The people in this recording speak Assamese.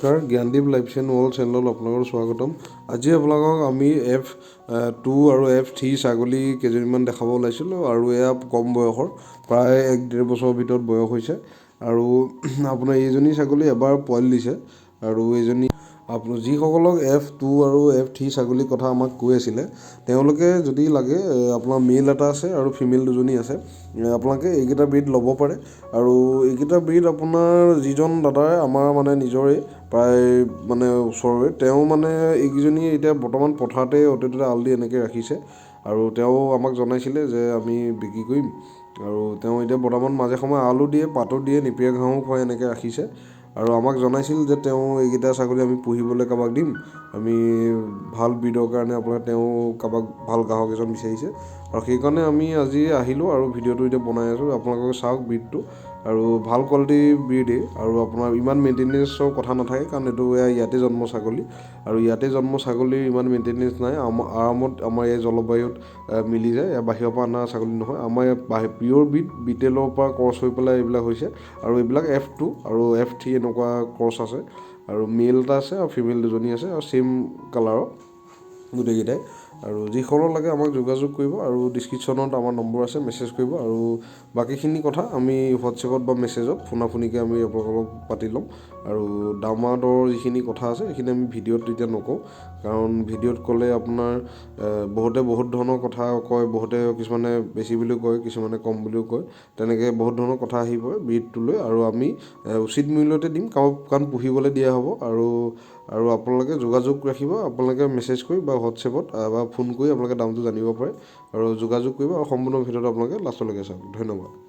নমস্কাৰ জ্ঞানদীপ লাইভ চেন ৱৰ্ল্ড চেনেলত আপোনালোকৰ স্বাগতম। আজি আপোনালোকক আমি F2 আৰু F3 ছাগলী কেইজনীমান দেখাব ওলাইছিলোঁ আৰু এয়া কম বয়সৰ প্ৰায় 1-1.5 বছৰৰ ভিতৰত বয়স হৈছে আৰু আপোনাৰ এইজনী ছাগলী এবাৰ পোৱালি দিছে আৰু এইজনী আপোনাৰ যিসকলক F2 আৰু F3 ছাগলীৰ কথা আমাক কৈ আছিলে তেওঁলোকে যদি লাগে আপোনাৰ মেল এটা আছে আৰু ফিমেল দুজনী আছে, আপোনালোকে এইকেইটা ব্ৰীড ল'ব পাৰে আৰু এইকেইটা ব্ৰীড আপোনাৰ যিজন দাদাই আমাৰ মানে নিজৰে প্ৰায় মানে ওচৰৰে তেওঁ মানে এইকেইজনী এতিয়া বৰ্তমান পথাৰতে অ'তে ত'তে আল দি এনেকৈ ৰাখিছে আৰু তেওঁ আমাক জনাইছিলে যে আমি বিক্ৰী কৰিম আৰু তেওঁ এতিয়া বৰ্তমান মাজে সময়ে আলু দিয়ে, পাতো দিয়ে, নিপিয়া ঘাঁহো খুৱাই এনেকৈ ৰাখিছে আৰু আমাক জনাইছিল যে তেওঁ এইকেইটা ছাগলী আমি পুহিবলৈ কাৰোবাক দিম, আমি ভাল ব্ৰীডৰ কাৰণে আপোনাৰ তেওঁ কাৰোবাক ভাল গ্ৰাহক এজন বিচাৰিছে আৰু সেইকাৰণে আমি আজি আহিলোঁ আৰু ভিডিঅ'টো এতিয়া বনাই আছোঁ। আপোনালোকে চাওক ব্ৰীডটো আৰু ভাল কোৱালিটিৰ ব্ৰীডেই আৰু আপোনাৰ ইমান মেইনটেনেঞ্চৰ কথা নাথাকে কাৰণ এইটো ইয়াতে জন্ম ছাগলী আৰু ইয়াতে জন্ম ছাগলীৰ ইমান মেইনটেনেঞ্চ নাই। আৰামত আমাৰ এই জলবায়ুত মিলি যায়, বাহিৰৰ পৰা অনা ছাগলী নহয়, আমাৰ পিয়'ৰ ব্ৰীড বিটেলৰ পৰা ক্ৰছ হৈ পেলাই এইবিলাক হৈছে আৰু এইবিলাক F2 আৰু F3 এনেকুৱা ক্ৰছ আছে আৰু মেল এটা আছে আৰু ফিমেল দুজনী আছে আৰু ছেইম কালাৰৰ গোটেইকেইটাই। আৰু যিসকলৰ লাগে আমাক যোগাযোগ কৰিব আৰু ডিছক্ৰিপশ্যনত আমাৰ নম্বৰ আছে, মেছেজ কৰিব আৰু বাকীখিনি কথা আমি হোৱাটছএপত বা মেছেজত ফোনাফোনিকৈ আমি আপোনালোকক পাতি ল'ম আৰু দামাদৰ যিখিনি কথা আছে সেইখিনি আমি ভিডিঅ'ত এতিয়া নকওঁ কাৰণ ভিডিঅ'ত ক'লে আপোনাৰ বহুতে বহুত ধৰণৰ কথা কয়, বহুতে কিছুমানে বেছি বুলিও কয়, কিছুমানে কম বুলিও কয়, তেনেকৈ বহুত ধৰণৰ কথা আহি পৰে ব্ৰীডটো লৈ আৰু আমি উচিত মূল্যতে দিম কাৰণ পুহিবলৈ দিয়া হ'ব আৰু আপোনালোকে যোগাযোগ ৰাখিব, আপোনালোকে মেছেজ কৰি বা হোৱাটছএপত বা ফোন কৰি আপোনালোকে দামটো জানিব পাৰে আৰু যোগাযোগ কৰিব আৰু সম্পূৰ্ণ ভিডিঅ'টো আপোনালোকে লাষ্টলৈকে চাওক। ধন্যবাদ।